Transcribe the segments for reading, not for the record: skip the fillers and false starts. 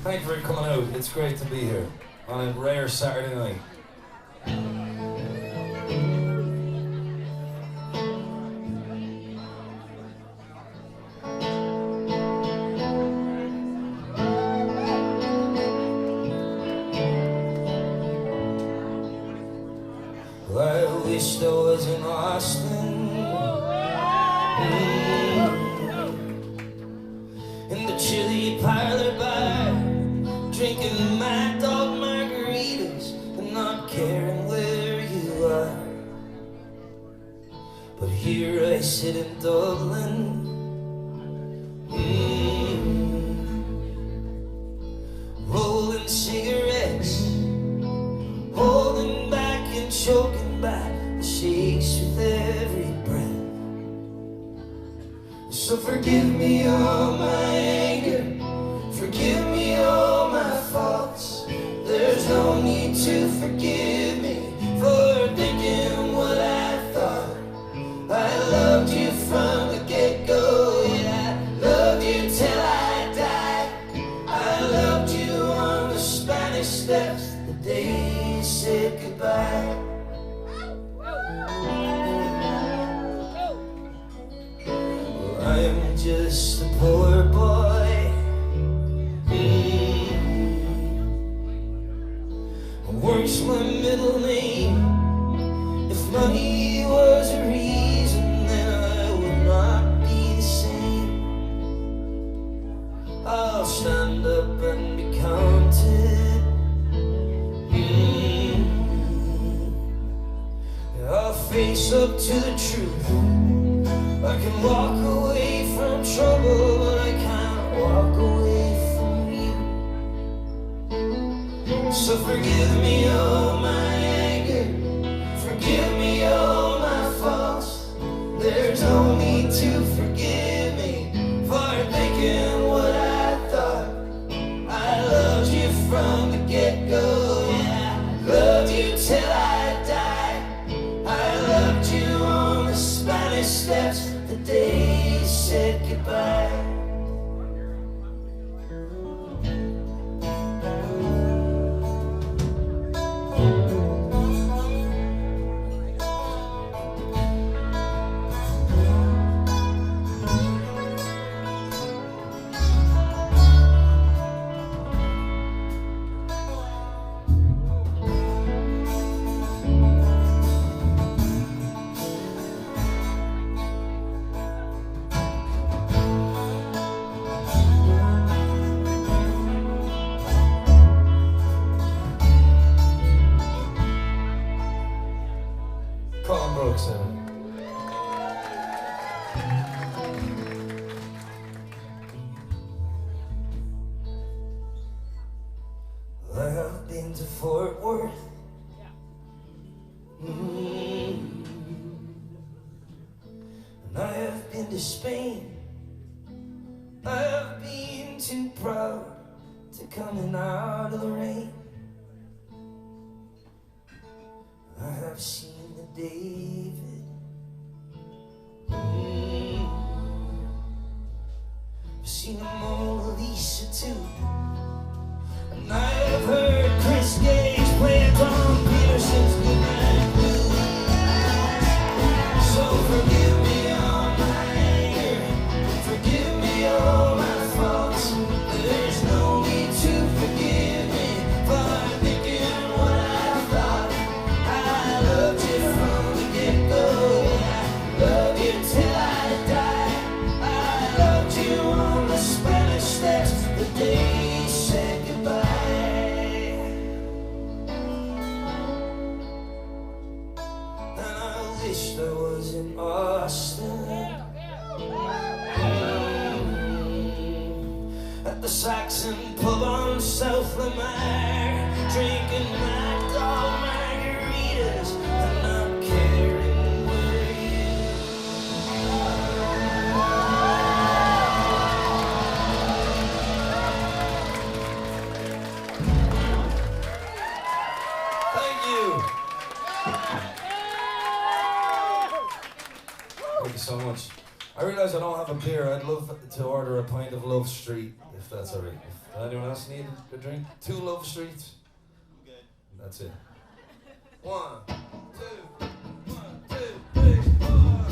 Thank you for coming out. It's great to be here on a rare Saturday night. I wished I was in Austin, in the chilly parlor bar, drinking Mad Dog margaritas and not caring where you are. But here I sit in Dublin, rolling cigarettes, holding back and choking back the shakes with every breath. So forgive me all my anger, forgive me all my faults. There's no need to forgive me for thinking what I thought. I loved you from the get-go, yeah, I loved you till I died. I loved you on the Spanish Steps the day you said goodbye. Well, I am just a poor boy, work's my middle name. If money was a reason, then I would not be the same. I'll stand up and be counted, I'll face up to the truth. I can walk away from trouble, but I can't walk away from you. So forgive me all my anger, forgive me all my faults. There's no need to forgive me for thinking what I thought. I loved you from the get-go, yeah, I loved you till I died. I loved you on the Spanish Steps the day you said goodbye. Colin Brooks. I have been to Fort Worth, and I have been to Spain. I have been too proud to coming out of the rain. I have seen the David, I've seen the Mona Lisa too, and I have heard Kris Wade play on Patterson's Goodnight Blues. So forgive me all my anger, forgive me all my faults. There's no need to forgive me for thinking what I thought. I loved you from the get-go, yeah, I loved you till I died. I loved you on the Spanish Steps the day you said goodbye. And I wished I was in Austin, at the Saxon pub on South Lamar, drinking Mad Dog margaritas and not caring where you are. Thank you. Thank you so much. I realize I I don't have a beer, I'd love to order a pint of Love Street, if that's alright. Does anyone else need a drink? 2 Love Streets? Okay. That's it. 1, 2, 1, 2, 3, 4.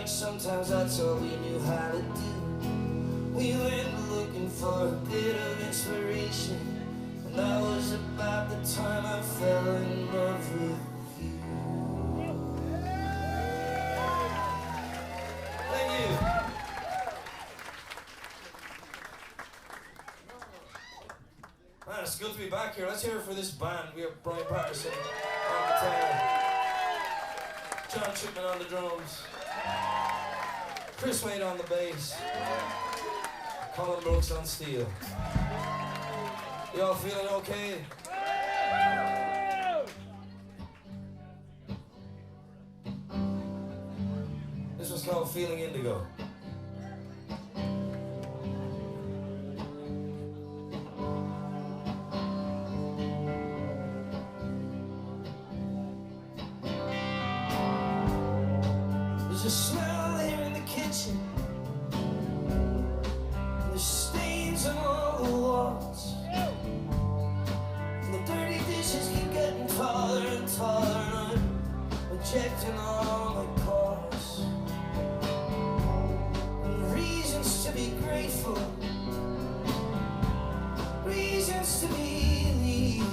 Sometimes that's all we knew how to do. We went looking for a bit of inspiration, and that was about the time I fell in love with you. Thank you. Man, it's good to be back here. Let's hear it for this band. We have Byrne Patterson on guitar, John Chipman on the drums, Kris Wade on the bass, Colin Brooks on steel. You all feeling okay? This was called Feeling Indigo. There's a smell here in the kitchen. There's stains on all the walls. And the dirty dishes keep getting taller and taller, and I'm rejecting all my calls. And reasons to be grateful, reasons to believe.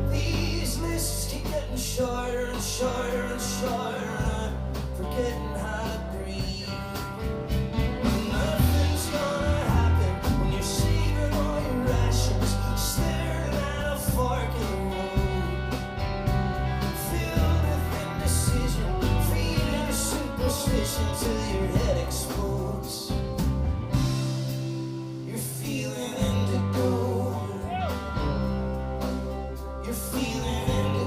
These lists keep getting shorter and shorter and shorter. Forgetting how to breathe. Nothing's gonna happen when you're saving all your rations, staring at a fork in the road, filled with indecision, feeding superstition till your head explodes. You're feeling indigo. You're feeling indigo.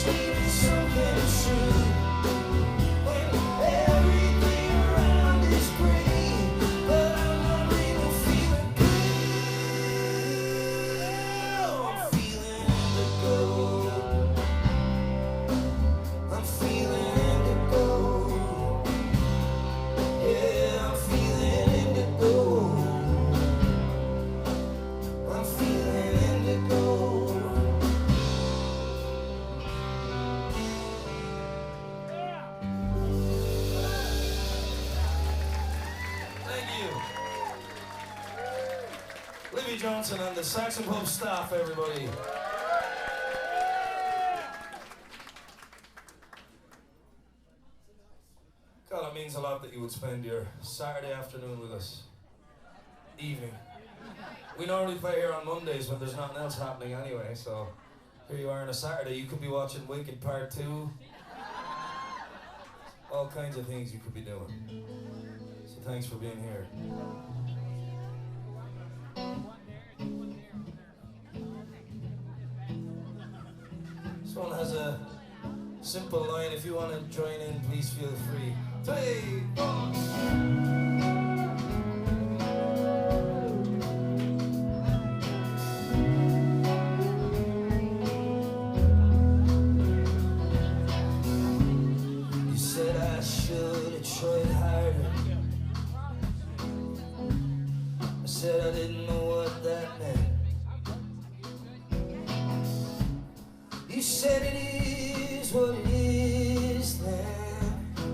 dreaming something true. When everything around is green, but I'm not really feeling blue. I'm feeling indigo. I'm feeling indigo. Yeah, I'm feeling indigo. I'm feeling indigo. Thank you. Libby Johnson and the Saxon Pub staff, everybody. God, it means a lot that you would spend your Saturday afternoon with us. Evening. We normally play here on Mondays when there's nothing else happening anyway, so here you are on a Saturday. You could be watching Wicked Part 2. All kinds of things you could be doing. So thanks for being here. This one has a simple line. If you want to join in, please feel free. 3, 4. Tried harder. I said I didn't know what that meant. You said it is what it is then.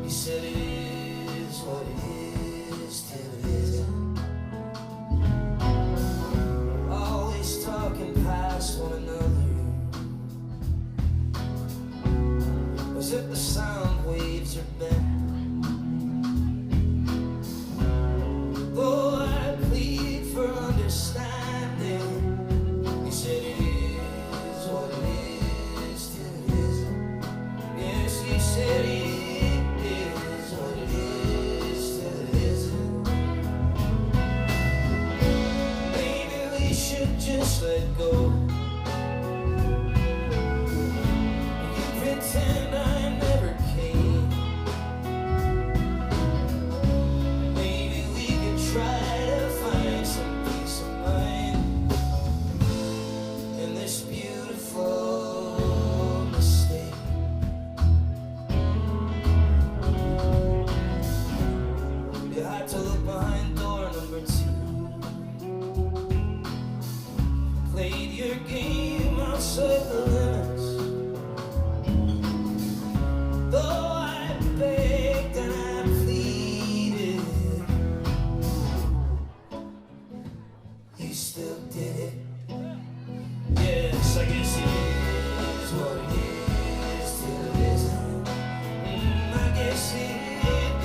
You said it is what it is till it isn't. Always talking past one another, as if the sound waves are bent. Oh, I plead for understanding. You said it is what it is till it isn't. Yes, you said it is what it is till it isn't. Maybe we should just let go. You pretend I never came. Try to find some peace of mind in this beautiful mistake. You had to look behind door number 2. Played your game outside the limits. Though I begged and I pleaded, you still did it. Yes, I guess it is what it is till it isn't. I guess it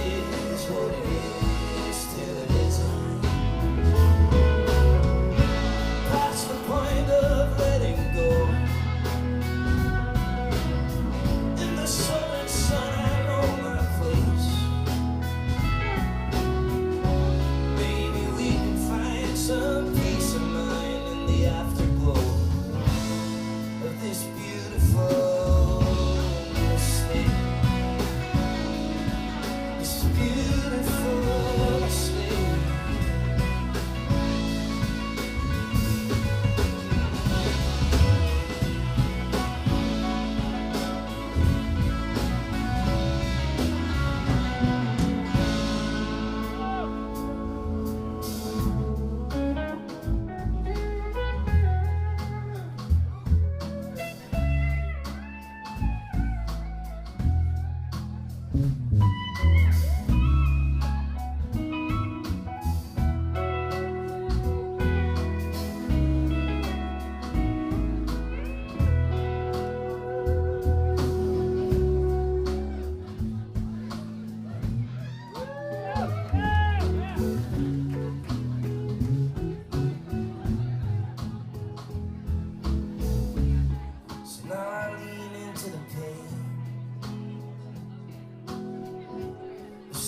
is what it is till it isn't. Past the point of letting go. In the southern sun, I know my place. Maybe we can find some peace of mind in the afterglow of this beautiful mistake. This beautiful mistake.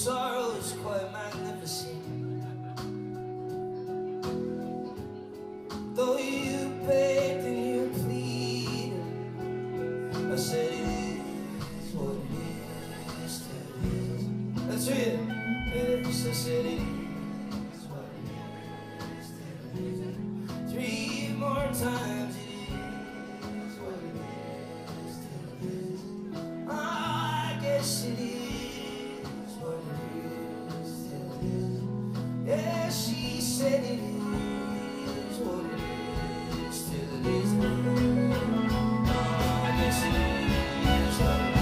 sorrow is quite magnificent. Though you begged and you pleaded, I said it So I said it is what it is. 3 more times it is what it is. I guess it is what it is. Yeah, she said it is what it is. Till it is. I guess it is what it is.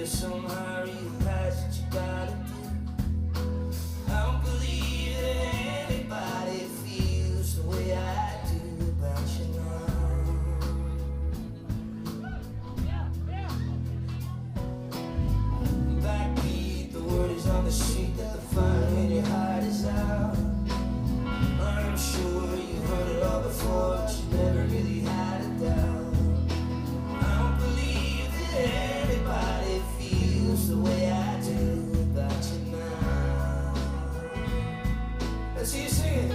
Somehow realize what you gotta do. I don't believe that anybody feels the way I do about you now. Backbeat, the word is on the street that the fine when your heart is out. I'm sure you heard it all before, but you never really had a doubt. I don't believe that anybody feels the way I do about you now. Let's hear you sing it.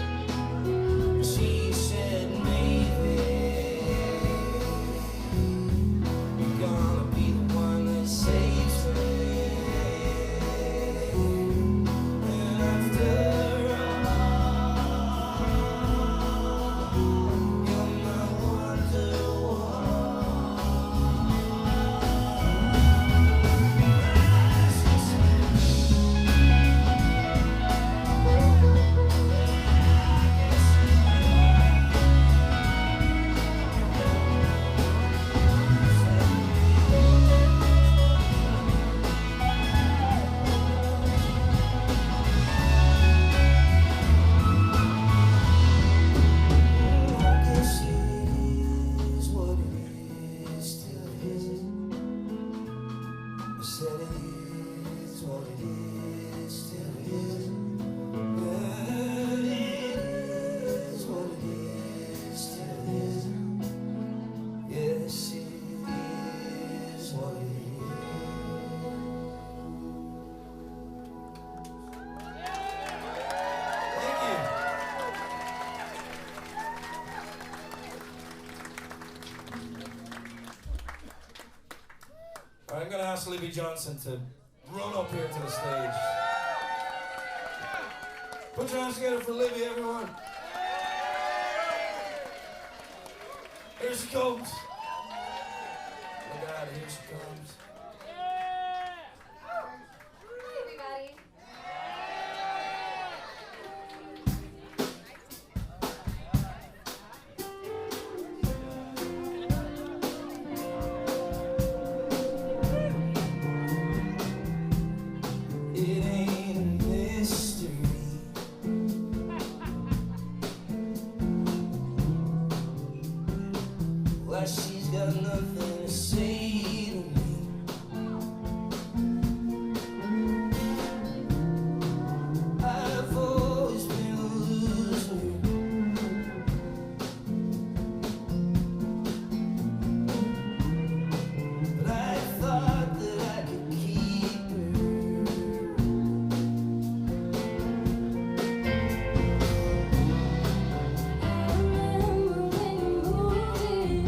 She said maybe you're gonna be the one that saves me. And after all, you're my wonderwall. I'm going to ask Libby Johnson to run up here to the stage. Put your hands together for Libby, everyone. Here she comes. Look at her, here she comes. Hi, everybody. It ain't a mystery. Why she's got nothing to say to me. I've always been a loser, but I thought that I could keep her. I remember when you moved in.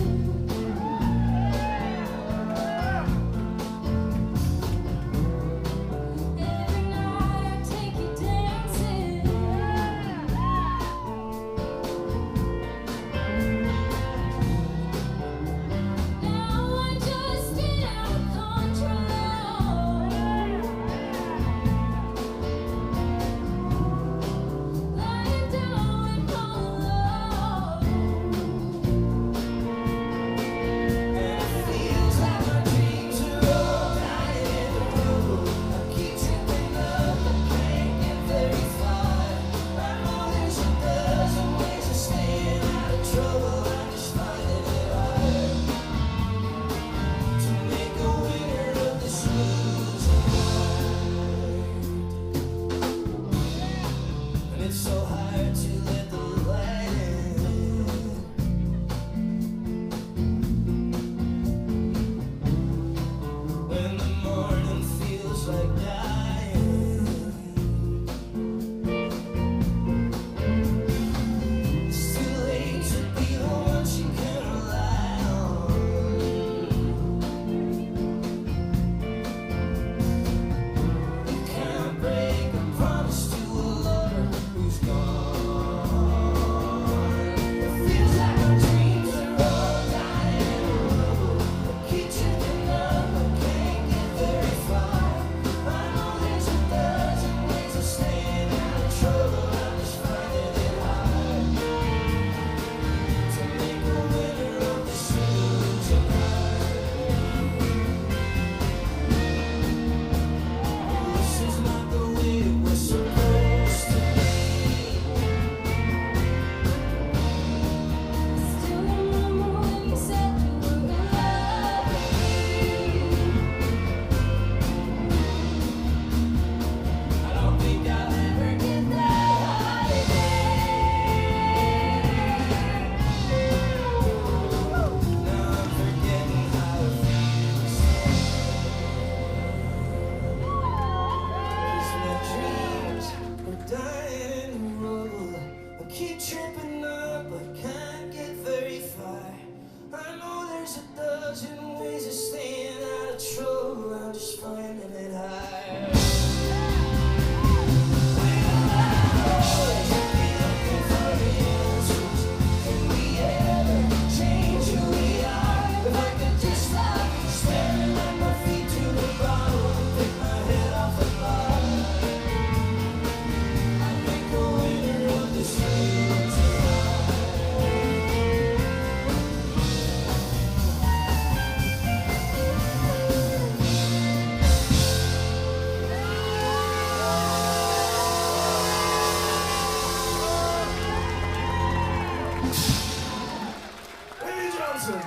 Johnson.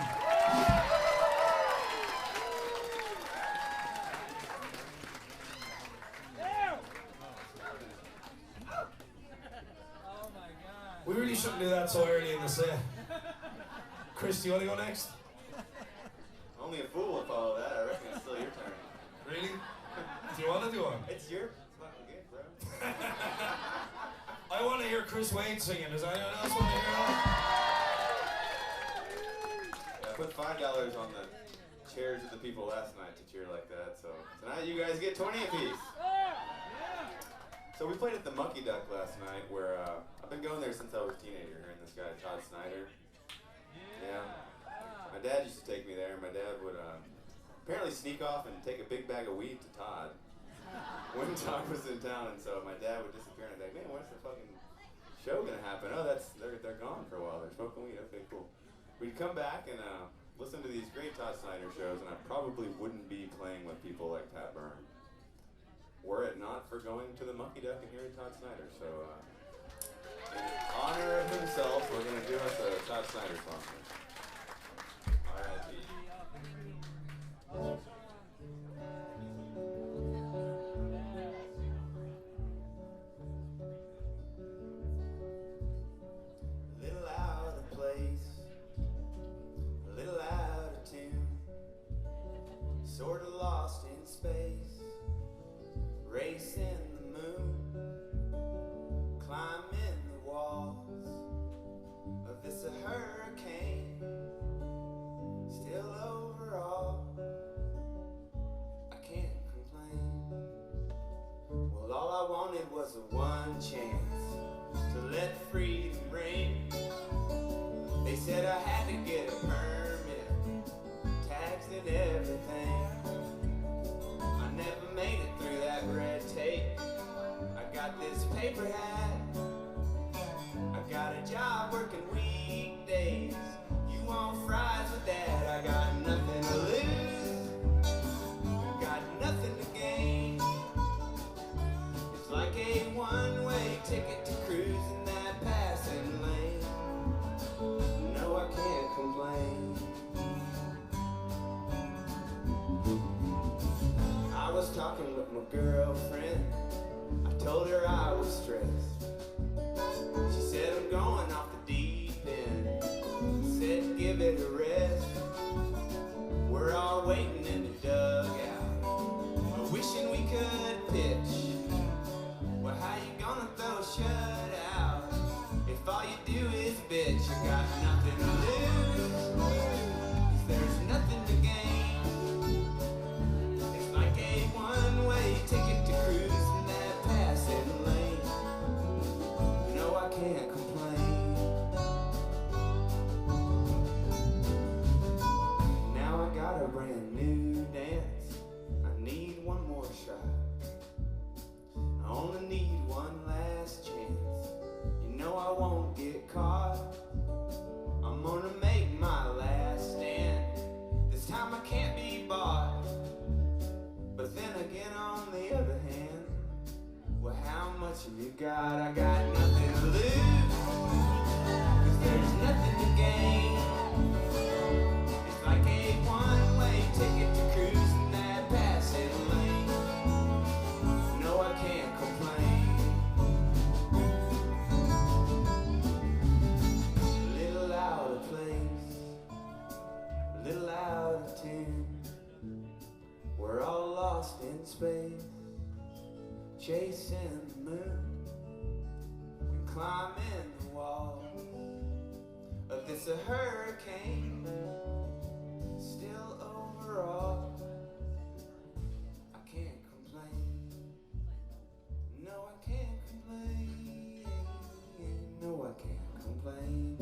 We really shouldn't do that so early in the set. Kris, do you want to go next? Only a fool would follow that. I reckon it's still your turn. Really? Do you want to do one? It's your fucking gig, bro. I want to hear Kris Wade singing. Does anyone else want to hear that? Yeah, I put $5 on the chairs of the people last night to cheer like that, so tonight you guys get 20 apiece. So we played at the Monkey Duck last night, where I've been going there since I was a teenager, hearing this guy, Todd Snyder. Yeah. My dad used to take me there, and my dad would apparently sneak off and take a big bag of weed to Todd when Todd was in town, and so my dad would disappear, and I'd be like, man, when's the fucking show gonna happen? Oh, they're gone for a while, they're smoking weed, okay, cool. We'd come back and listen to these great Todd Snyder shows, and I probably wouldn't be playing with people like Pat Byrne, were it not for going to the Monkey Duck and hearing Todd Snyder. So, in honor of himself, we're going to do us a Todd Snyder song. R.I.P. Little out of place, a little out of tune, sort of lost in space, racing the moon, climbing the walls of this hurricane, still overall, I can't complain. Well, all I wanted was a one chance to let freedom ring. They said I had to get a permit, taxed and everything. I never made it through that red tape. I got this paper hat, I got a job working weekdays. You want fries with that? I got nothing to lose, got nothing to gain. It's like a one-way ticket to cruise in that passing lane. No, I can't complain. I was talking with my girlfriend, I told her I was stressed. She said I'm going off the deep end, said give it a rest. We're all waiting in the dugout, wishing we could pitch. Well, how you gonna throw a shutout if all you do is bitch? You got nothing to lose, 'cause there's nothing to gain. It's like a one-way ticket to cruise in that passing lane. No, I can't complain. Now I got a brand new dance, I need one more shot. I only need one last chance. You know I won't get caught. I'm gonna make my last stand. This time I can't be bought. But then again, on the other hand, well, how much have you got? I got nothing to lose, 'cause there's nothing to gain. It's like a one-way ticket to cruise in that passing lane. No, I can't complain. A little out of place, a little out of tune. We're all lost in space, chasing the moon and climbing the walls of this hurricane. Still overall, I can't complain. No, I can't complain. No, I can't complain.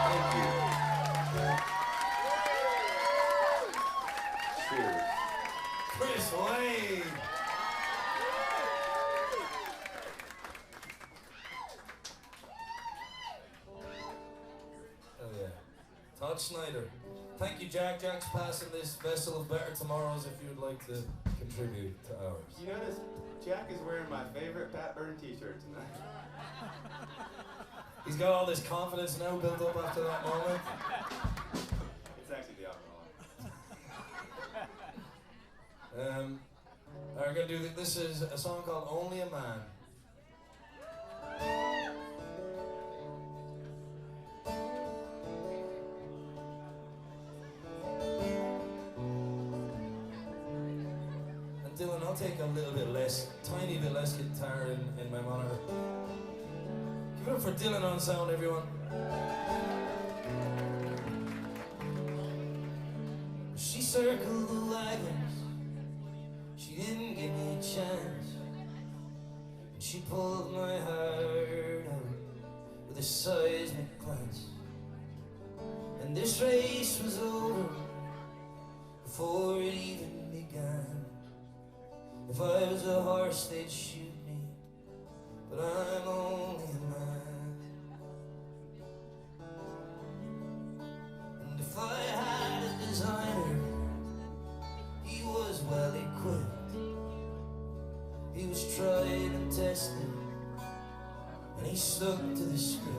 Thank you. Cheers. Kris Wade. Oh yeah. Todd Snyder. Thank you, Jack. Jack's passing this vessel of better tomorrows if you'd like to contribute to ours. You notice Jack is wearing my favorite Pat Byrne t-shirt tonight. He's got all this confidence now built up after that moment. It's actually the alcohol. We're gonna do this is a song called Only a Man. And Dylan, I'll take a little bit less, tiny bit less guitar in my monitor. Give it up for Dylan on sound, everyone. She circled the wagons, she didn't give me a chance, and she pulled my heart out with a seismic glance. And this race was over before it even began. If I was a horse, they'd shoot me, but I'm only a man. And if I had a designer, he was well equipped. He was tried and tested, and he stuck to the script.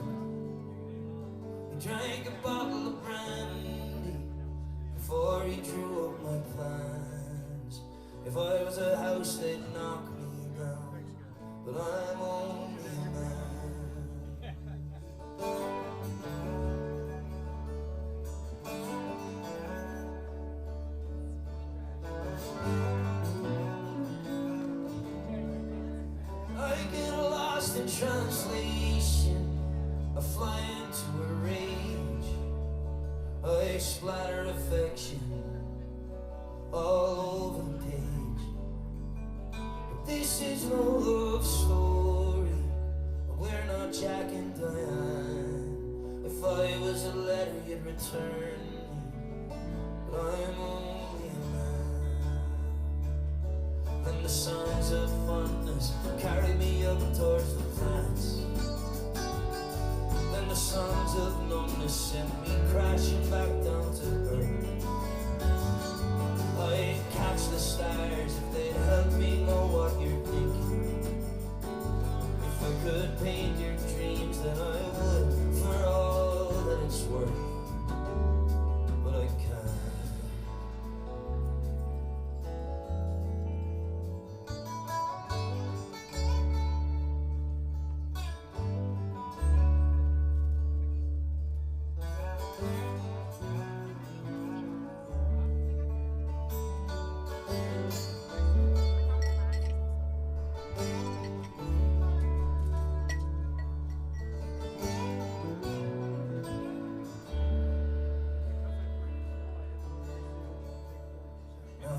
He drank a bottle of brandy before he drew up my plans. If I was a house, they'd knock me down, but I'm only a man. I get lost in translation, I fly into a rage, I splatter affection all over the page. But this is no love story, we're not Jack and Diane. If I was a letter, you'd return me, but I'm only a man. And the songs of fondness carry me up towards the plants, then the songs of numbness send me crashing back down to earth. I'd catch the stars if they'd help me know what you're thinking. If I could paint your dreams, then I would, for all that it's worth. But I can't.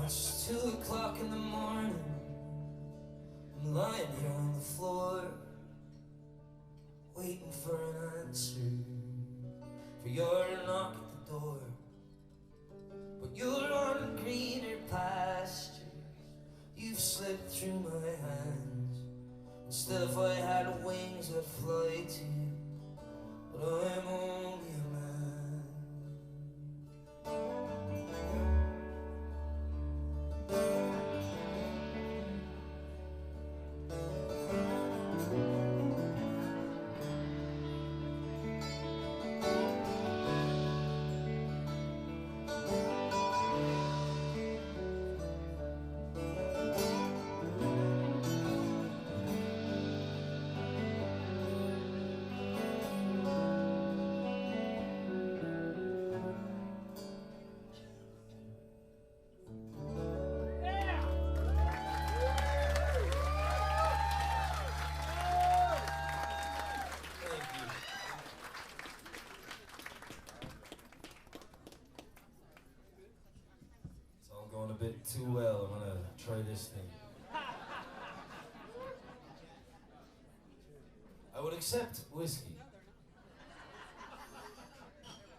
It's 2 o'clock in the morning, I'm lying here on the floor, waiting for an answer, for your knock at the door. But you're on greener pastures, you've slipped through my hands. Instead, if I had wings, I'd fly to you, but I'm only a man. Going a bit too well. I'm gonna try this thing. I would accept whiskey.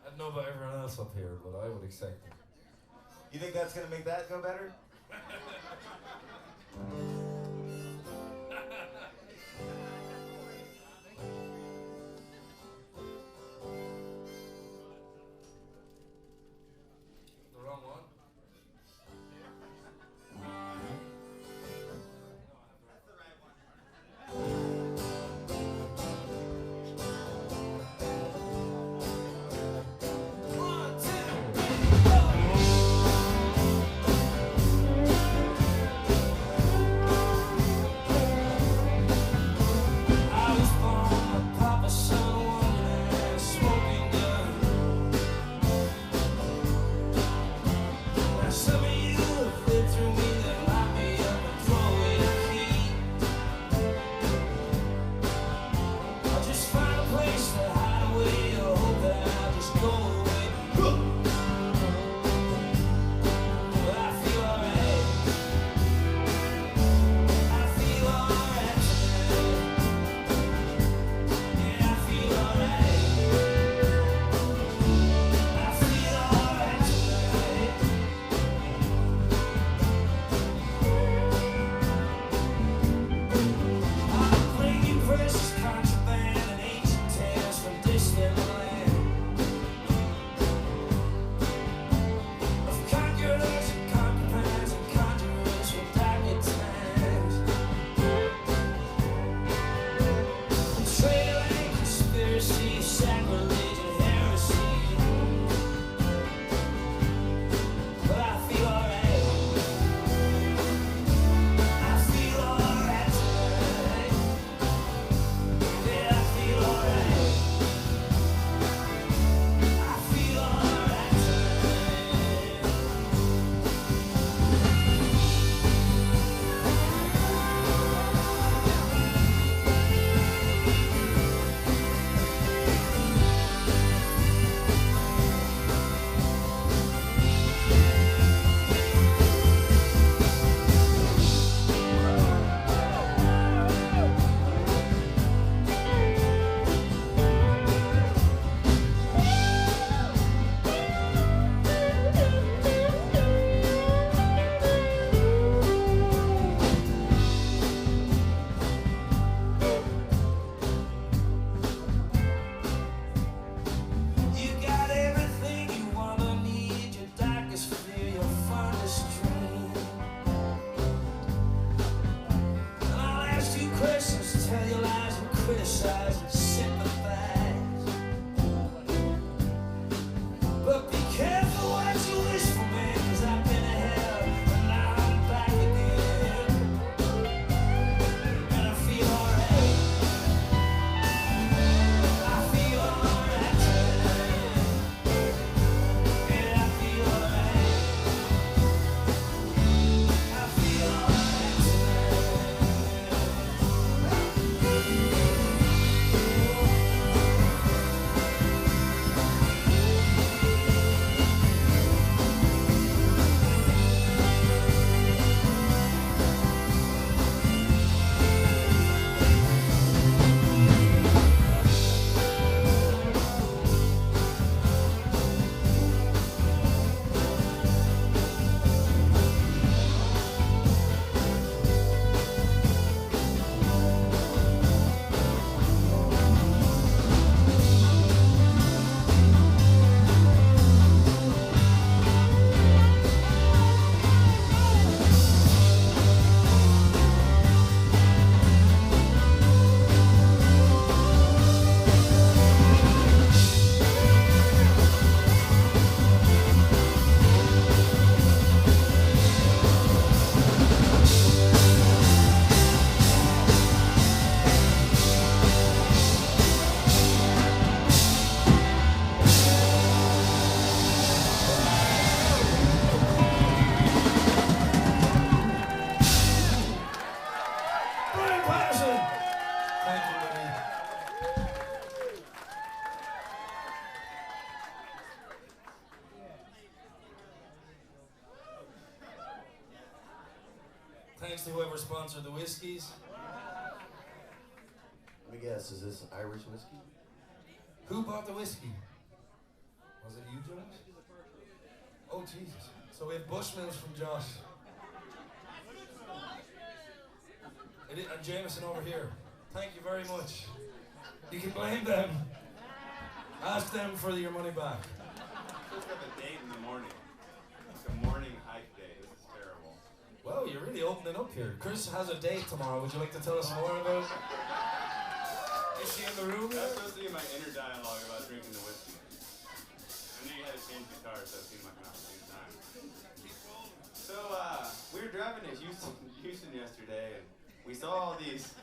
I don't know about everyone else up here, but I would accept it. You think that's gonna make that go better? The wrong one? thanks to whoever sponsored the whiskeys. Let me guess, is this Irish whiskey? Who bought the whiskey? Was it you, Josh? Oh, Jesus. So we have Bushmills from Josh. And Jameson over here. Thank you very much. You can blame them. Ask them for your money back. Just got the date in the morning. It's a morning hike day. This is terrible. Well, you're really opening up here. Kris has a date tomorrow. Would you like to tell us more about it? Is she in the room? That's supposed to be my inner dialogue about drinking the whiskey. I knew you had to change the car, so it seemed like an opportune time. So, we were driving to Houston yesterday, and we saw all these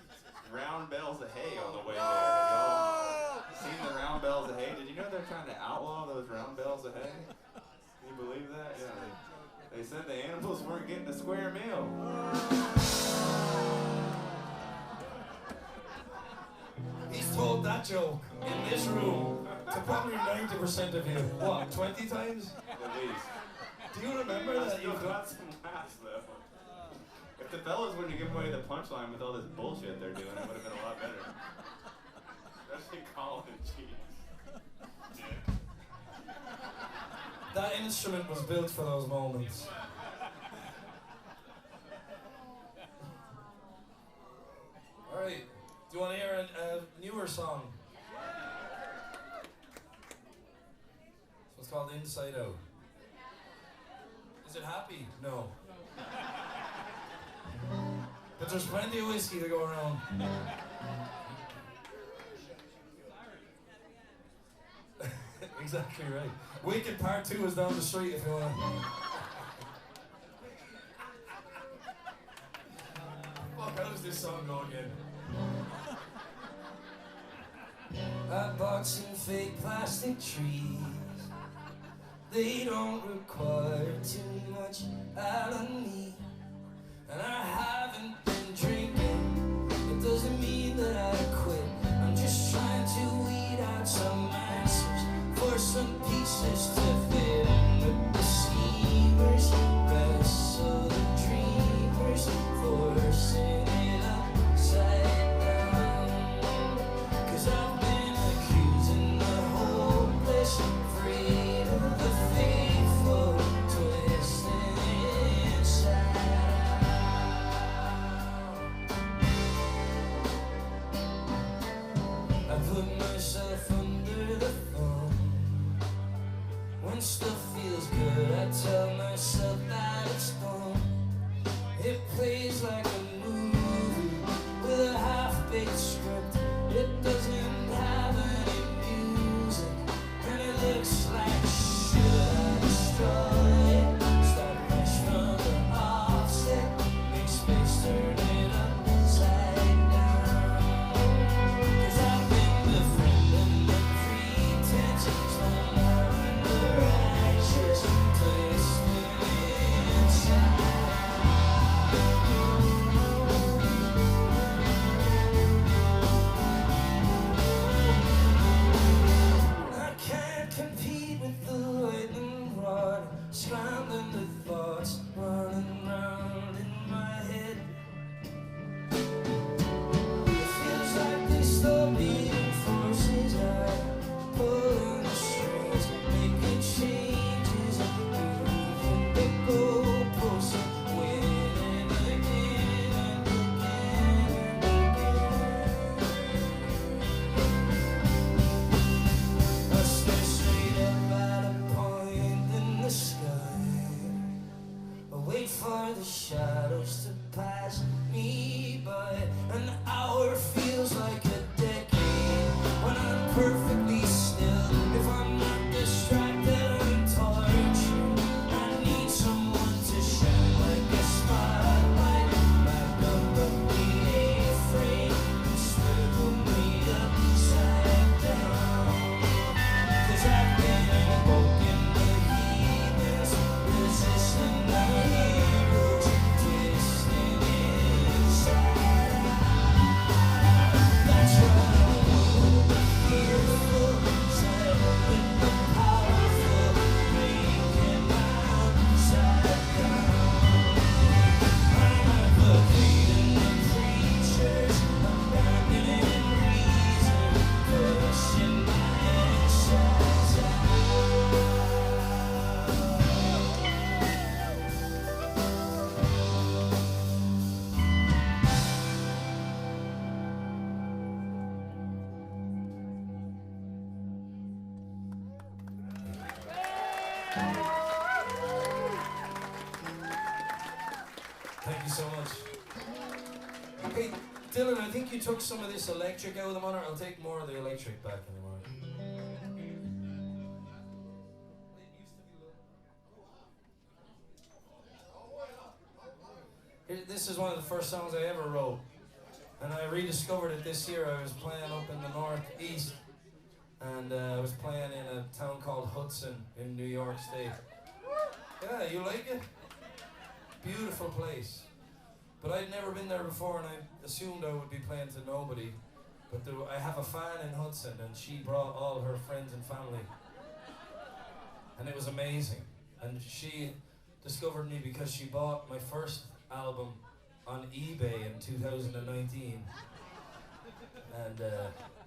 round bales of hay on the way there. Have y'all seen the round bales of hay? Did you know they're trying to outlaw those round bales of hay? Can you believe that? Yeah. They said the animals weren't getting a square meal. He's told that joke in this room to probably 90% of you. What, 20 times? At least. Do you remember I that still you got some laughs, though. If the fellas wouldn't have given away the punchline with all this bullshit they're doing, it would have been a lot better. Especially Colin and Cheese. Yeah. That instrument was built for those moments. Alright, do you want to hear a newer song? So it's called Inside Out. Is it happy? No. But there's plenty of whiskey to go around. Exactly right. Wicked Part 2 is down the street if you want. Fuck, how does this song go again? I bought some fake plastic trees. They don't require too much out of me. And I haven't been drinking. It doesn't mean that I quit. I'm just trying to weed out some answers for some pieces to fit in with the schemers. Rest of the dreamers forcing it upside down. 'Cause I've been accusing the hopeless, afraid of the faithful, twisting inside out. I put myself under the thumb. When stuff feels good, I tell myself that it's done. It plays like a movie with a half-baked script. It doesn't have any music, and it looks like should I destroy it? Start fresh from the offset, make space, turn it upside down. 'Cause I've been befriending the pretense, slamming the righteous, twisting inside. I can't compete with the lightning rod, scrambling the thoughts running round in my head. It feels like they stop beating forces. I pulling the strings, making changes, moving the goalposts, winning again and again and again. I stare straight up at a point in the sky. I wait for the shadows to pass me by. An hour feels like a decade when I'm perfectly still. If I'm not distracted, I'm tortured. I need someone to shine like a spotlight. Back up the A-frame and swivel me upside down. 'Cause I've been invoking the heathens, resisting the heroes, twisting inside out. That's why I wanna be fearful. Thank you so much. Okay, Dylan, I think you took some of this electric out of the monitor. I'll take more of the electric back in the monitor. This is one of the first songs I ever wrote, and I rediscovered it this year. I was playing up in the northeast, and I was playing in a town called Hudson in New York State. Yeah, you like it? Beautiful place. But I'd never been there before, and I assumed I would be playing to nobody. But I have a fan in Hudson, and she brought all her friends and family. And it was amazing. And she discovered me because she bought my first album on eBay in 2019. And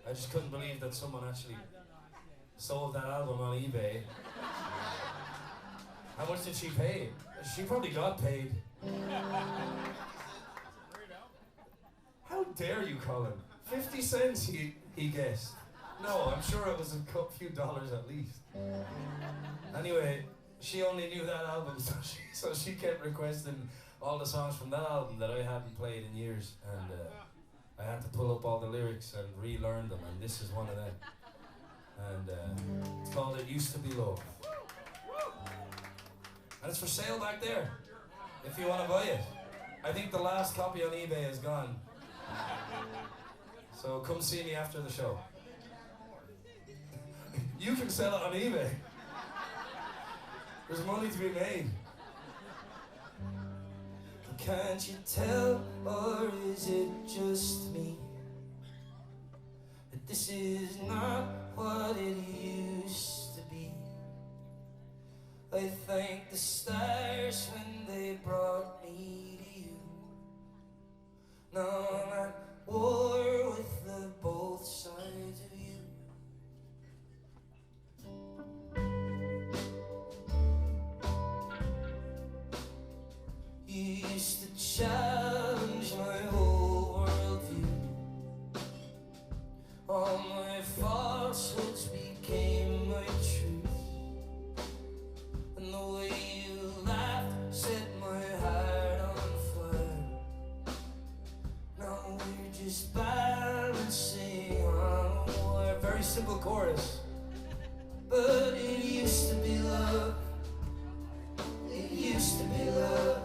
I just couldn't believe that someone actually sold that album on eBay. How much did she pay? She probably got paid. How dare you, Colin? 50 cents he guessed. No, I'm sure it was a few dollars at least. Anyway, she only knew that album, so she kept requesting all the songs from that album that I hadn't played in years, and I had to pull up all the lyrics and relearn them, and this is one of them. And it's called It Used to Be Love. And it's for sale back there, if you want to buy it. I think the last copy on eBay is gone. So come see me after the show. You can sell it on eBay. There's money to be made. Can't you tell, or is it just me, that this is not what it used to be? I thank the stars when they brought me to you. Now I'm at war with the both sides of you. You used to challenge my whole worldview. All my falsehoods became my truth. And the way you laughed set my heart on fire. Now we're just balancing on a wire. Very simple chorus. But it used to be love. It used to be love.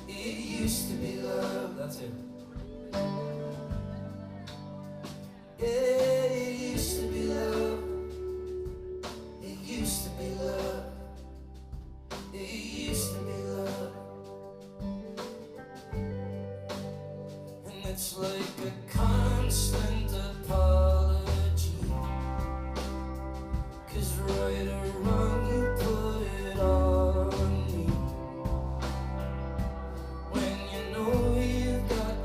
It used to be love. That's it. Yeah, it used to be love. It used to be love. It used to be love. And it's like a constant apology. 'Cause right or wrong, you put it all on me. When you know you've got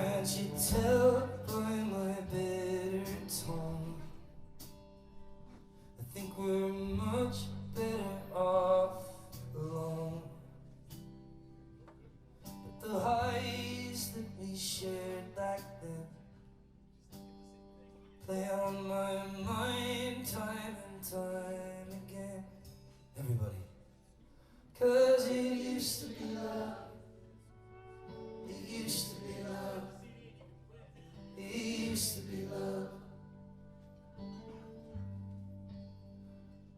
Can't you tell by my bitter tone? I think we're much better off alone. But the highs that we shared back then play on my mind time and time again. Everybody. 'Cause it used to be love. It used to be love. It used to be love.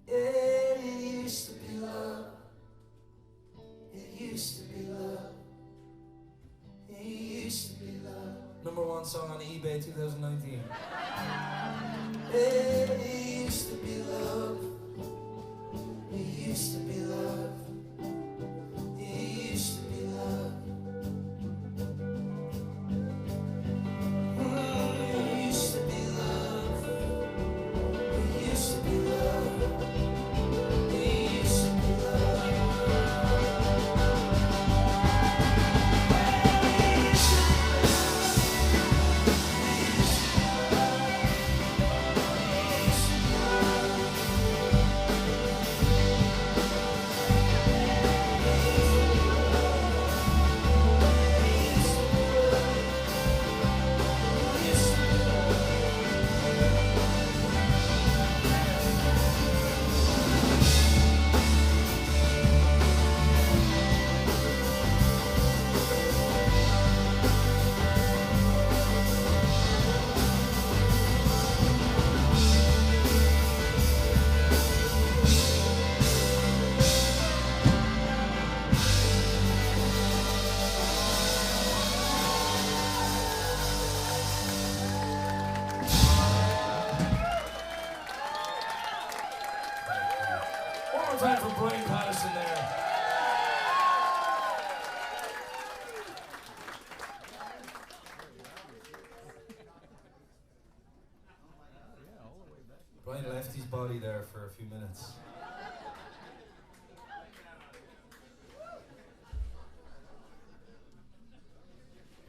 Yeah, it used to be love. It used to be love. It used to be love. #1 song on eBay 2019. Yeah, it used to be love. It used to be love. It used to be love. It used to be love. It used to be love. It used to be love. One more time for Brian Patterson there. Brian left his body there for a few minutes.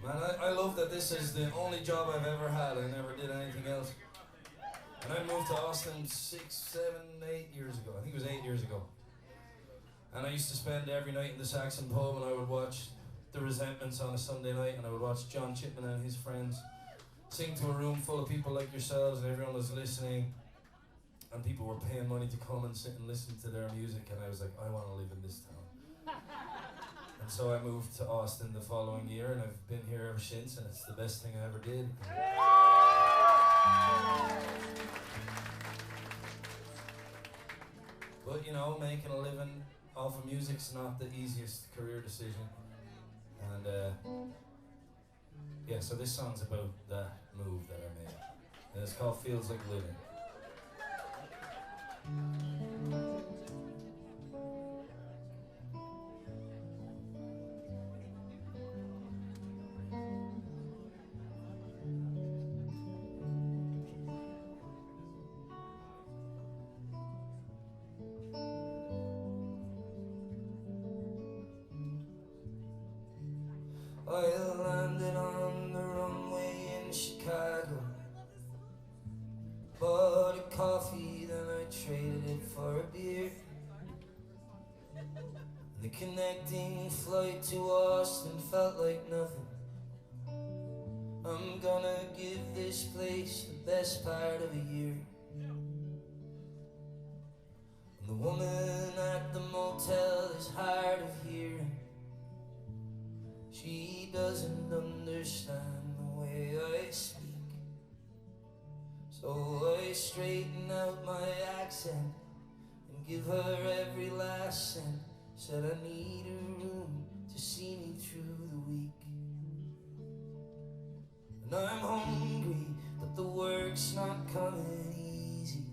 Man, I love that this is the only job I've ever had. I never did anything else. And I moved to Austin 6, 7, 8 years ago. I think it was 8 years ago. And I used to spend every night in the Saxon pub, and I would watch The Resentments on a Sunday night, and I would watch John Chipman and his friends sing to a room full of people like yourselves, and everyone was listening, and people were paying money to come and sit and listen to their music, and I was like, I want to live in this town. And so I moved to Austin the following year, and I've been here ever since, and it's the best thing I ever did. But you know, making a living off of music's not the easiest career decision. And yeah, so this song's about that move that I made. And it's called Feels Like Living. I landed on the runway in Chicago, bought a coffee, then I traded it for a beer. The connecting flight to Austin felt like nothing. I'm gonna give this place the best part of a year. And the woman at the motel is hard of hearing. She doesn't understand the way I speak. So I straighten out my accent and give her every last cent. Said I need a room to see me through the week. And I'm hungry, but the work's not coming easy.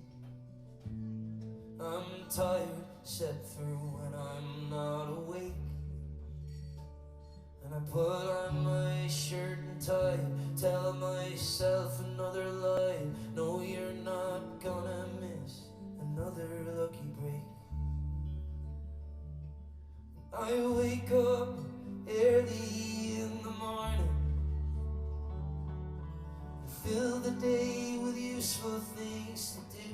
I'm tired, set through when I'm not awake. And I put on my shirt and tie, tell myself another lie. No, you're not gonna miss another lucky break. I wake up early in the morning, fill the day with useful things to do.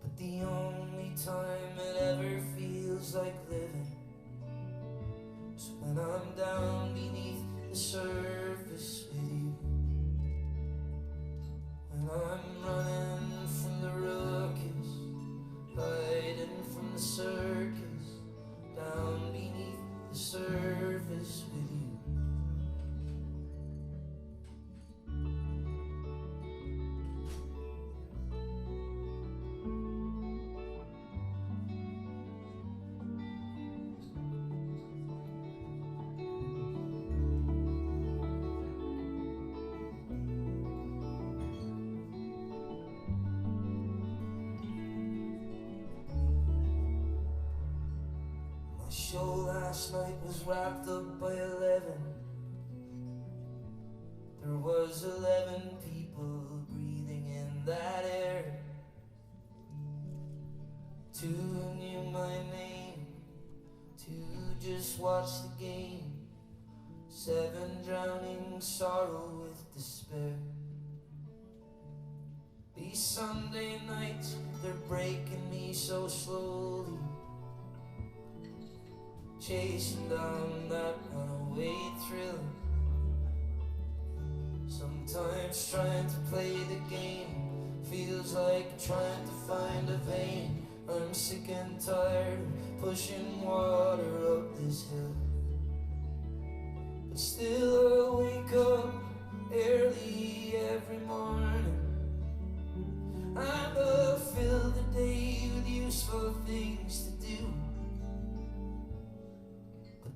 But the only time it ever feels like living is when I'm down beneath the surface with you. When I'm running from the ruckus, hiding from the circus, down beneath the surface with you. Show last night was wrapped up by 11. There was 11 people breathing in that air. 2 knew my name, 2 just watched the game, 7 drowning sorrow with despair. These Sunday nights, they're breaking me so slowly, chasing down that runaway thrill. Sometimes trying to play the game feels like trying to find a vein. I'm sick and tired of pushing water up this hill, but still I wake up early every morning. I'm gonna fill the day with useful things to do.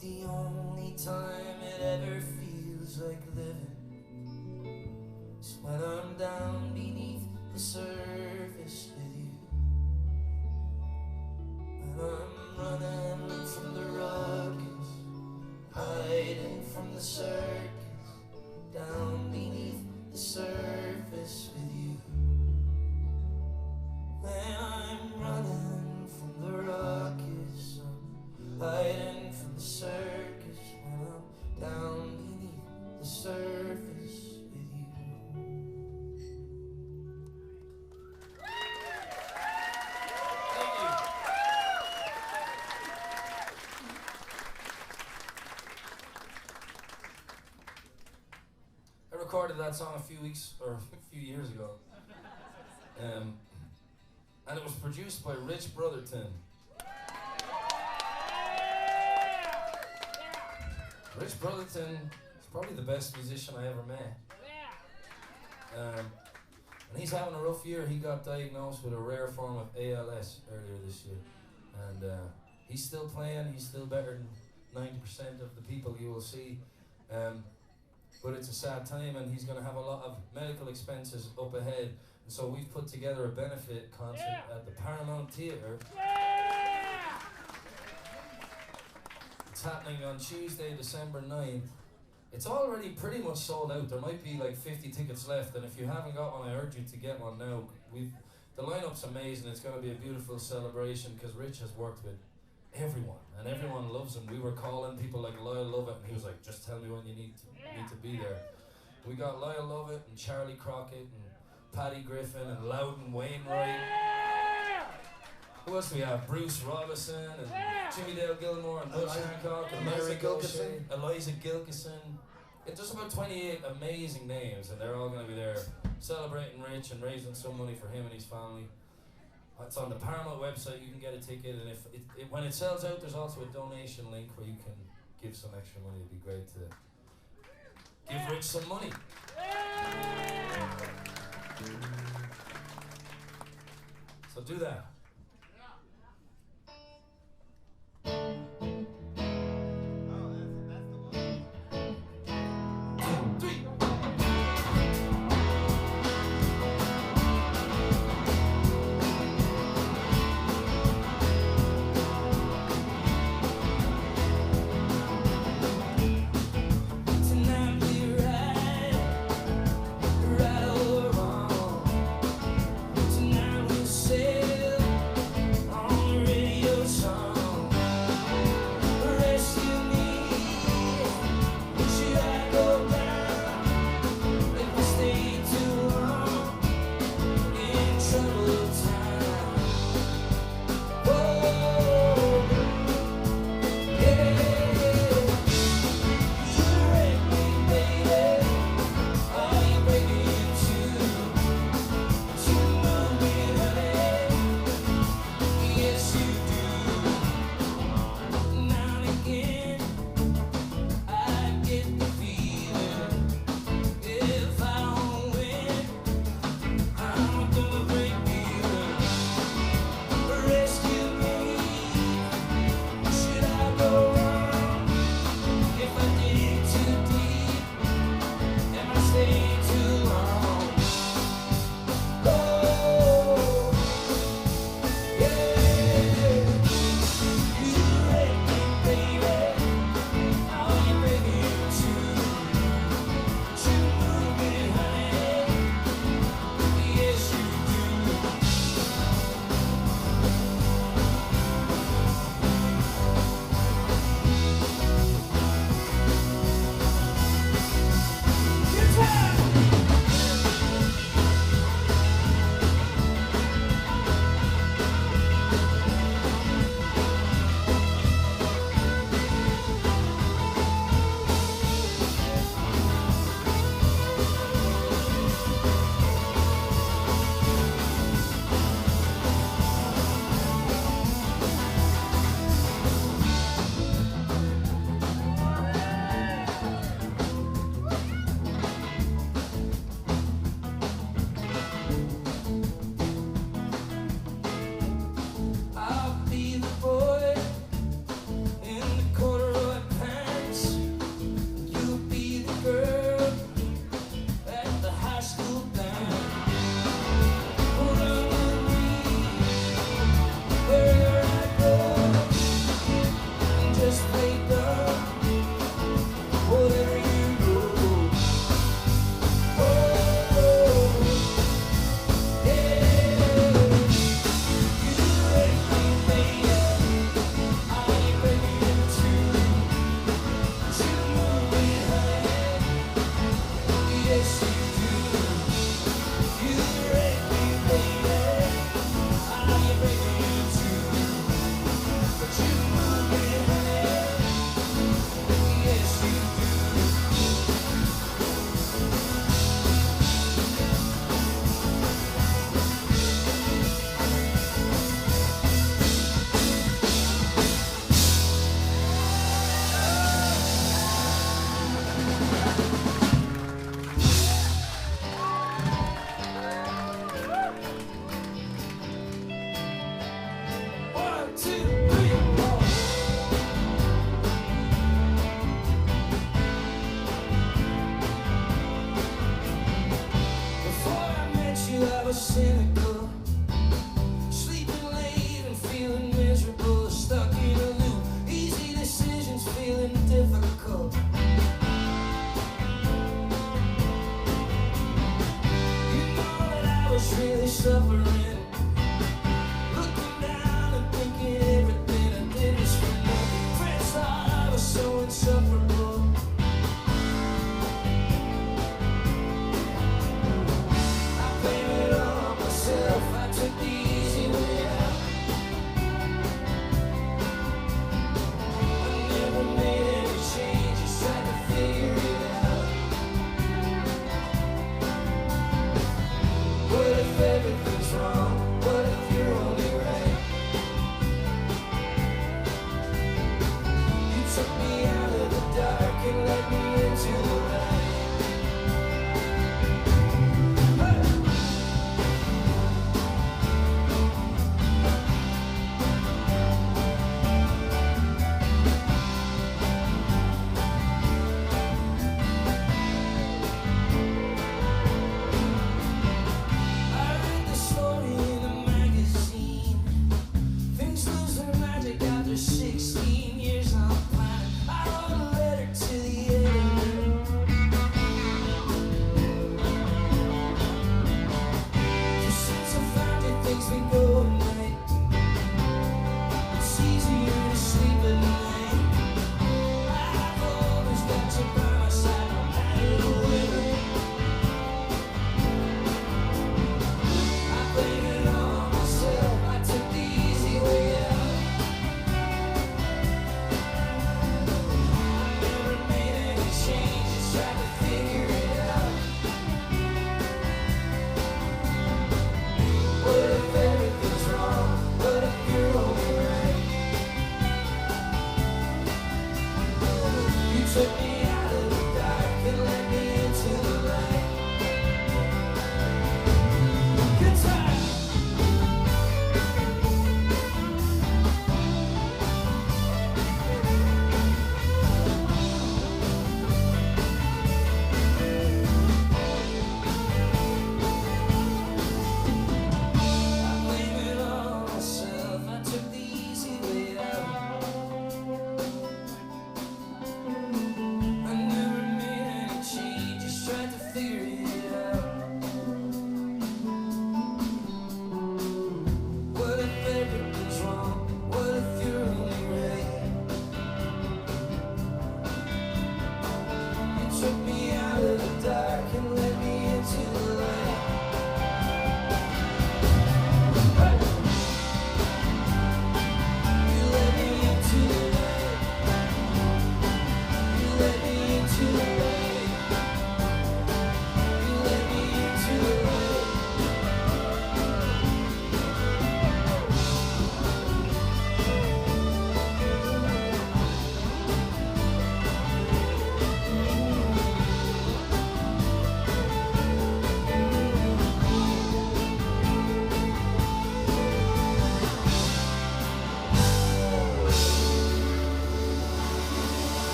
The only time it ever feels like living is when I'm down beneath the surface with you. When I'm running from the ruckus, hiding from the circus, down beneath the surface with you. When I'm running from the ruckus, I'm hiding from the circus, when I'm down beneath the surface with you. Thank you. I recorded that song a few years ago, and it was produced by Rich Brotherton. Rich Brotherton is probably the best musician I ever met. And he's having a rough year. He got diagnosed with a rare form of ALS earlier this year. And he's still playing. He's still better than 90% of the people you will see. But it's a sad time, and he's going to have a lot of medical expenses up ahead. And so we've put together a benefit concert at the Paramount Theatre. It's happening on Tuesday, December 9th. It's already pretty much sold out. There might be like 50 tickets left, and if you haven't got one, I urge you to get one now. The lineup's amazing. It's going to be a beautiful celebration because Rich has worked with everyone, and everyone loves him. We were calling people like Lyle Lovett, and he was like, just tell me when you need to be there. We got Lyle Lovett and Charlie Crockett and Paddy Griffin and Loudon Wainwright. Who else do we have? Bruce Robinson and Jimmy Dale Gilmore and Butch Hancock and Mary Gilkison, Eliza Gilkison. It's just about 28 amazing names, and they're all going to be there celebrating Rich and raising some money for him and his family. It's on the Paramount website. You can get a ticket, and if when it sells out, there's also a donation link where you can give some extra money. It'd be great to give Rich some money. So do that. Right or wrong, tonight we'll sail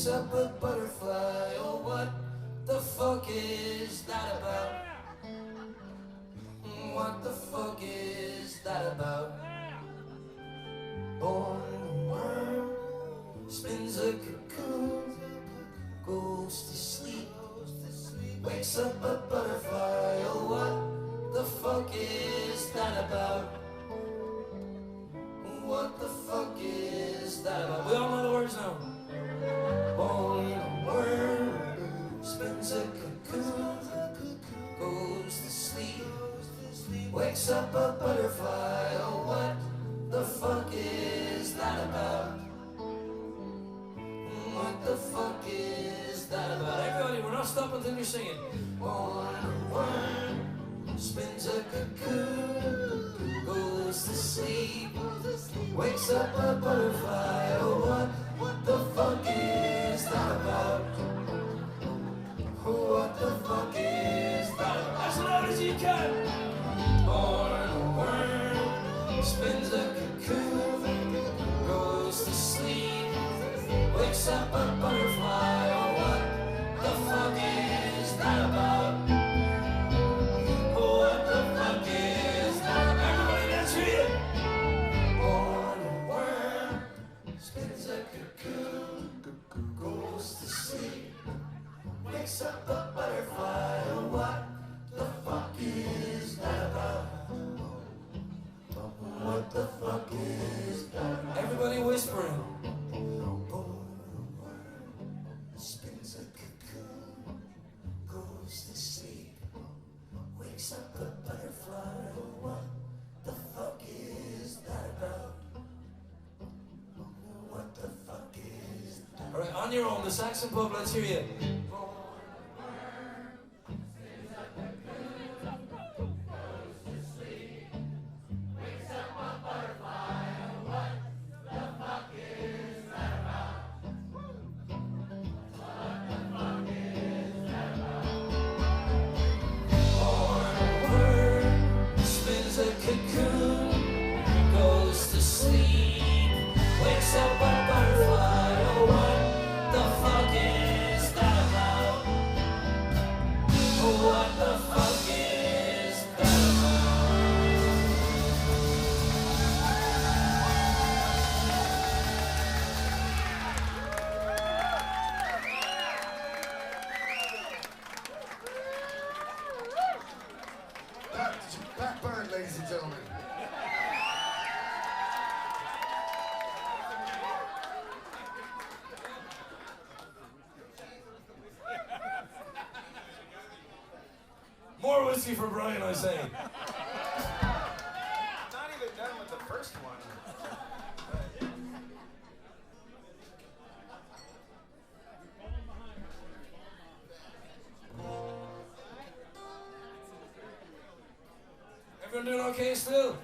wakes up a butterfly. Oh, what the fuck is that about? What the fuck is that about? Born a worm, spins a cocoon, goes to sleep, wakes up a butterfly. Oh, what the fuck is that about? What the fuck is that about? We all know the words now. Born a worm, spins a cocoon, goes to sleep, wakes up a butterfly. Oh, what the fuck is that about? What the fuck is that about? Everybody, we're not stopping until you're singing. Born a worm, spins a cocoon, goes to sleep, wakes up a butterfly. Oh, what the fuck is that about? What the fuck is that about? As loud as you can. Born a worm, spins a cocoon, goes to sleep, wakes up a butterfly. Oh, what the fuck is that about? What the fuck is that about? Everybody dance with it. Born a worm, spins a cocoon, goes to sleep, wakes up a butterfly. Oh, what the fuck is that about? What the fuck is that about? Everybody whispering. Spins a cocoon, goes to sleep, wakes up a butterfly. What the fuck is that about? What the fuck is that? All right, on your own, the Saxon pub, let's hear you. Byrne, ladies and gentlemen. More whiskey for Brian, I say. Not even done with the first one. Everyone doing okay still?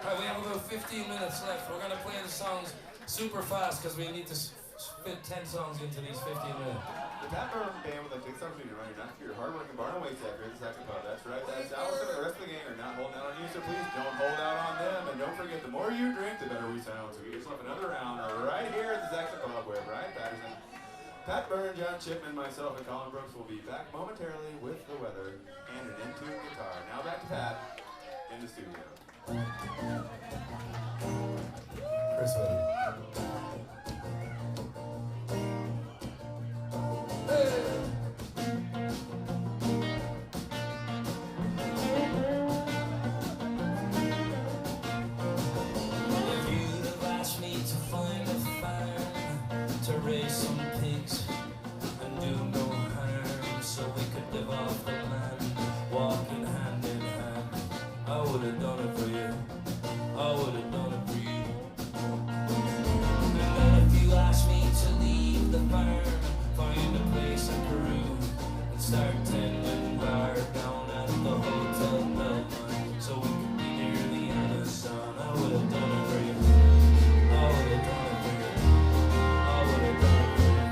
Alright, we have about 15 minutes left. We're going to play the songs super fast because we need to fit 10 songs into these 15 minutes. The Byrne Band would like to take this opportunity to run your knife for your hardworking Barn and Waits after the Saxon Pub. That's right, that's Allison and the rest of the gang are not holding out on you, so please don't hold out on them. And don't forget, the more you drink, the better we sound. So get yourself another round right here at the Saxon Pub where Brian Patterson, Pat Byrne, John Chipman, myself, and Colin Brooks will be back momentarily with the weather and an in-tune guitar. Now back to Pat in the studio. Kris Wade. Raise some pigs and do no harm, so we could live off the land, walking hand in hand. I would have done it for you, I would have done it for you. And then if you asked me to leave the farm, find a place in Peru, and start tending bar down at the Hotel Belmont, so we could be near the Amazon, I would have done it for you, I would have done it for you. I would have done it for you.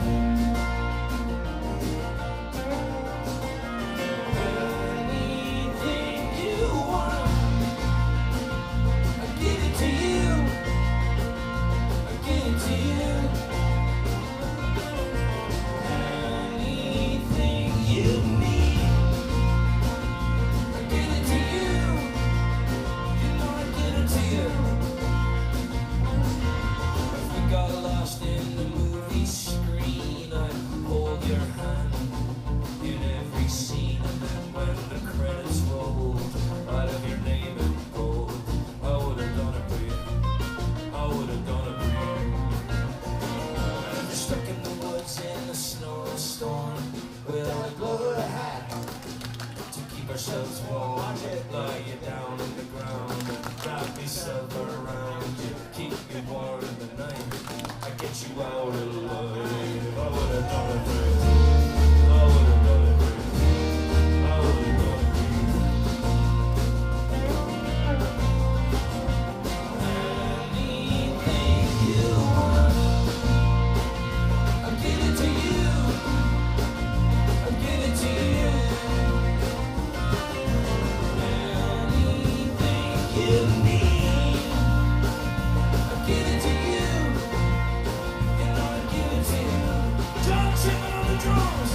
myself around you, keep you warm in the night. I get you out alive. I would have done it for you. I would have done it for you. I would have done it for you. Anything you want, I'll give it to you. I'll give it to you. Anything you need, I'll give it to you. You know I'll give it to you. John Chipman on the drums.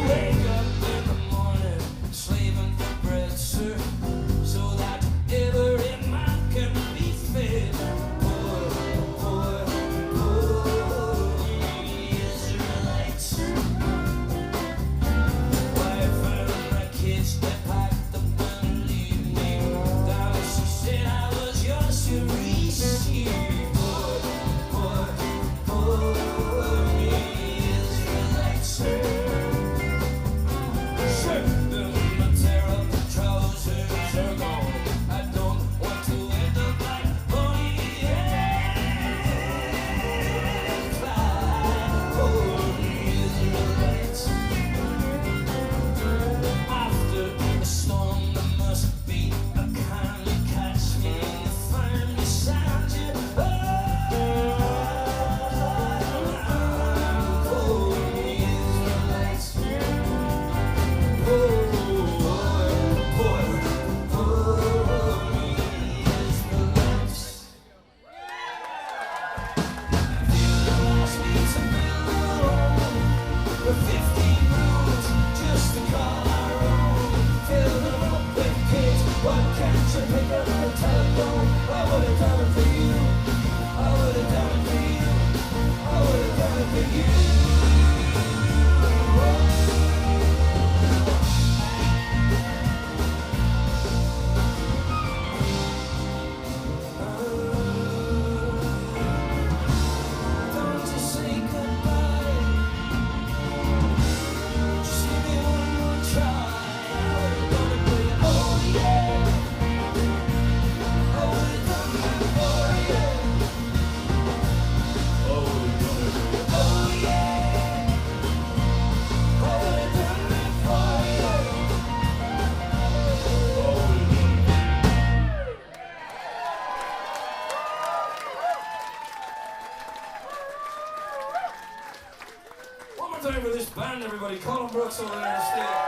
Wake up in the morning, slaving for bread, sir, so that every man can be fed. Poor, poor, poor Israelites. Wife and my kids, they packed up and leave me. Darling, she said I was yours to receive. Poor, poor, poor Israelites, sir. Sure, my tear up trousers are gone. I don't want to end up like Bonnie and Clyde. Poor Israelites. After a storm, there must be a kindly catch me and find me sound you. Poor Israelites. Don't you say goodbye. Just give me one more try. I would've done it for you. Oh yeah. I would've done that for you. I would've done it for you. Oh yeah. I would've done that for you. I would've done it. One more time for this band, everybody. Colin Brooks over there on stage.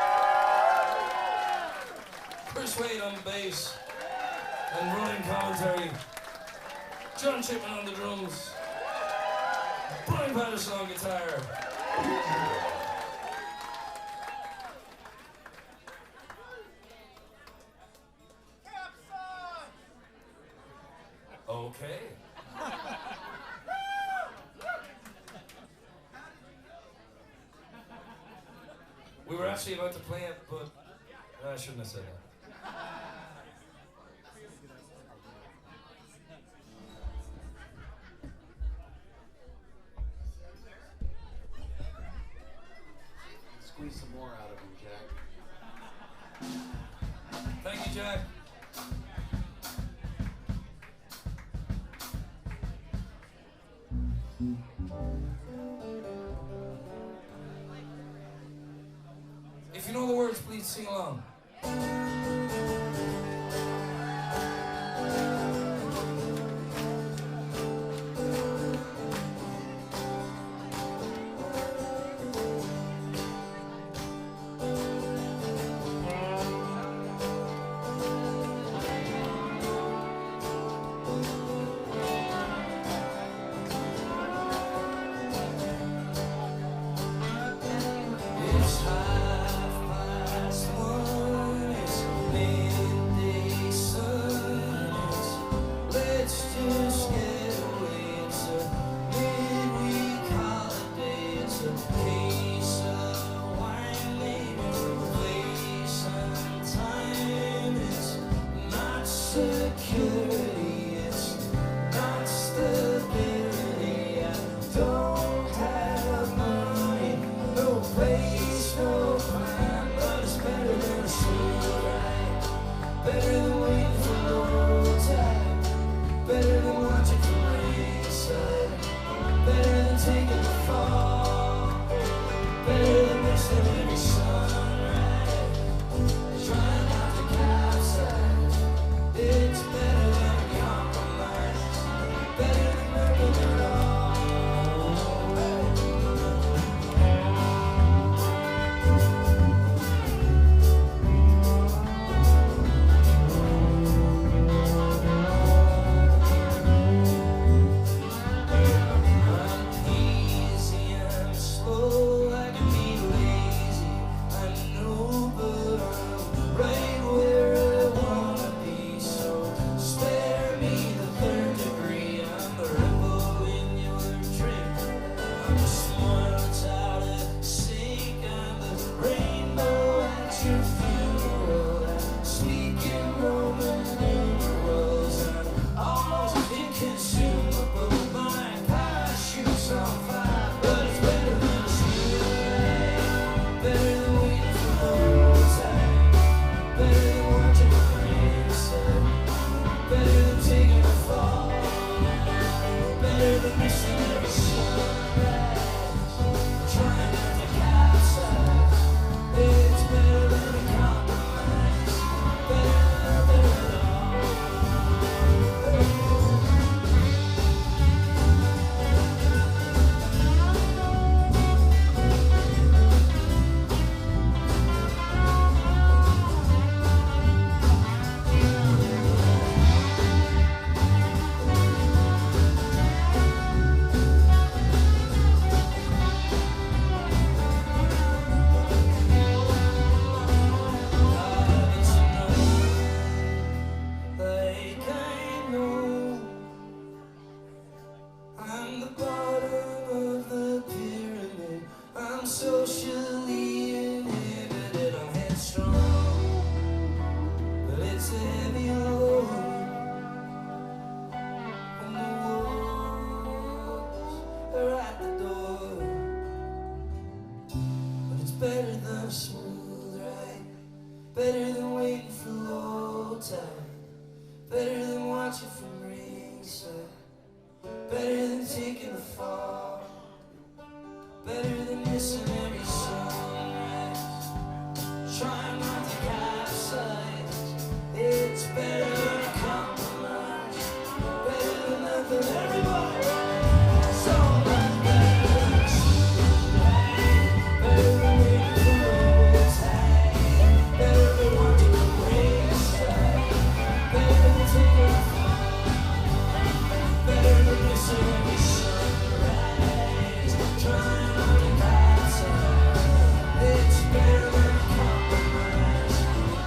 Kris Wade on bass and running commentary. John Chipman on the drums. Patterson on guitar. Okay. We were actually about to play it, but I shouldn't have said that. Squeeze some more out of him, Jack. Thank you, Jack. If you know the words, please sing along. It's 1:30, it's it's strong, but it's a heavy load. And the wolves are at the door, but it's better than a smooth ride, better than waiting for low tide, better than watching from ringside, better than taking the fall, better than missing every sunrise, trying not to capsize. It's better than a compromise, better than nothing. Everybody, so much better than a smooth ride, better than waiting for low tide, better than watching from ringside, better than taking the fall, better than missing every sunrise, trying not to capsize. It's better than a compromise,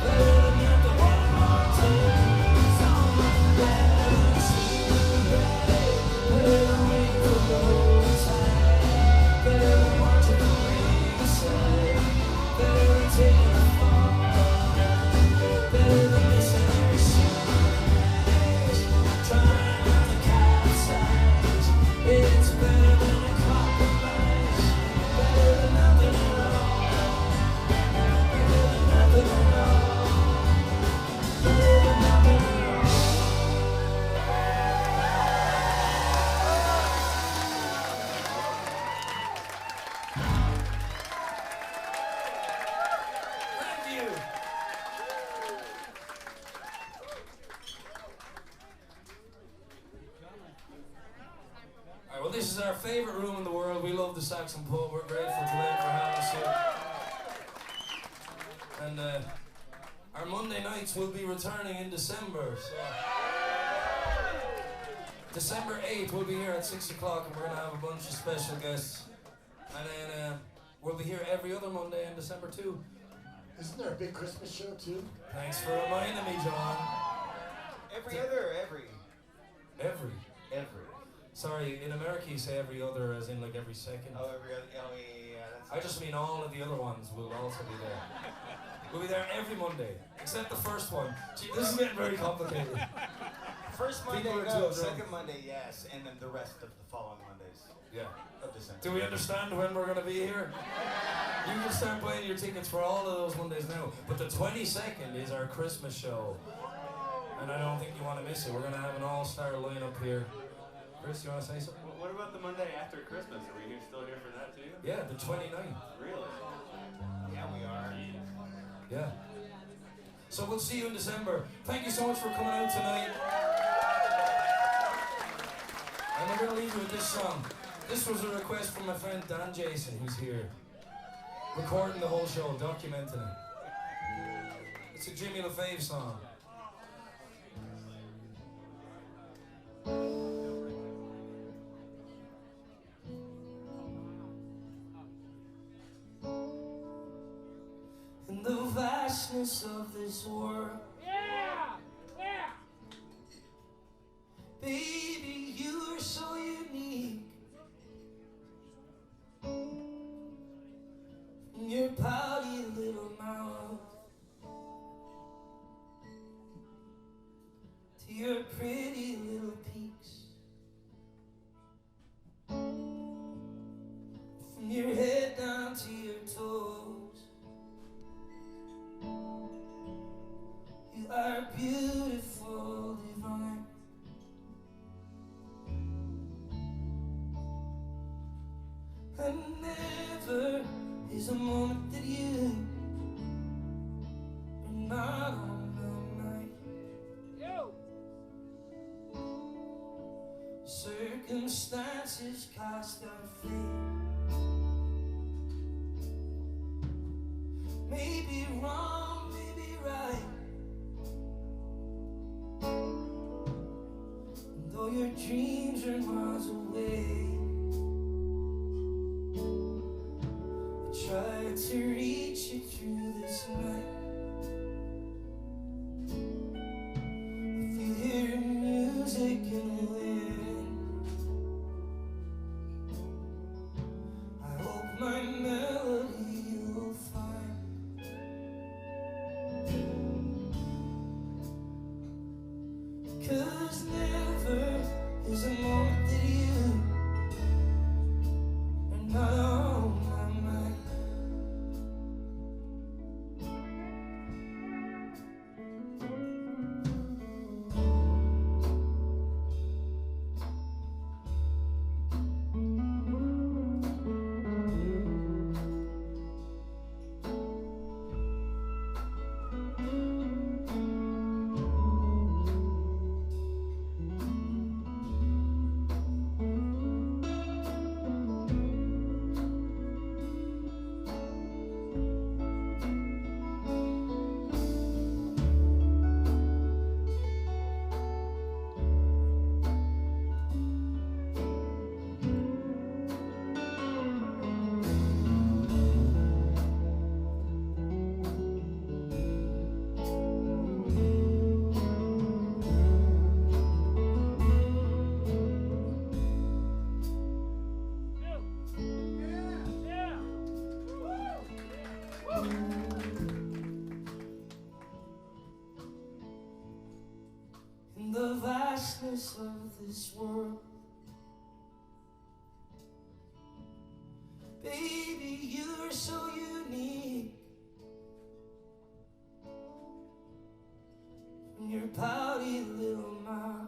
better than nothing. One more time, so much better than a smooth ride, better than waiting for low tide, better than watching from ringside, better than taking the fall, better than missing every sunrise, trying not to capsize. It's better than a compromise, better than nothing at all, better than nothing at all, better than nothing at all. Thank you. Alright, well, this is our favorite room in the world. We love the Saxon pub. We're grateful to them for having us here. And our Monday nights will be returning in December. So December 8th, we'll be here at 6 o'clock, and we're going to have a bunch of special guests. And then we'll be here every other Monday in December too. Isn't there a big Christmas show too? Thanks for reminding me, John. Every other, every. Sorry, in America you say every other as in like every second. Oh, every other, oh yeah, that's. I just mean all of the other ones will also be there. We'll be there every Monday, except the first one. Gee, this is getting very complicated. First Monday, People are no. too drunk. Second Monday, yes. And then the rest of the following Mondays Yeah. of December. Do we understand when we're going to be here? You can start buying your tickets for all of those Mondays now. But the 22nd is our Christmas show. And I don't think you want to miss it. We're going to have an all-star lineup here. Chris, you want to say something? What about the Monday after Christmas? Are we still here for that too? Yeah, the 29th. Really? Yeah, we are. Yeah. So we'll see you in December. Thank you so much for coming out tonight. And we're going to leave you with this song. This was a request from my friend Dan Jason, who's here. Recording the whole show, documenting it. It's a Jimmy LaFave song. In the vastness of this world, baby, you are so unique. From your pouty little mouth to your pretty little peaks, from your head down to your toes, you are beautiful, divine. And never is a moment that you are not on my mind. Circumstances cast our fate. Maybe wrong, maybe right. And though your dreams are miles away, try to reach you through this night. If you hear music in the wind, I hope my melody you'll find. this world. Baby, you're so unique. From your pouty little mouth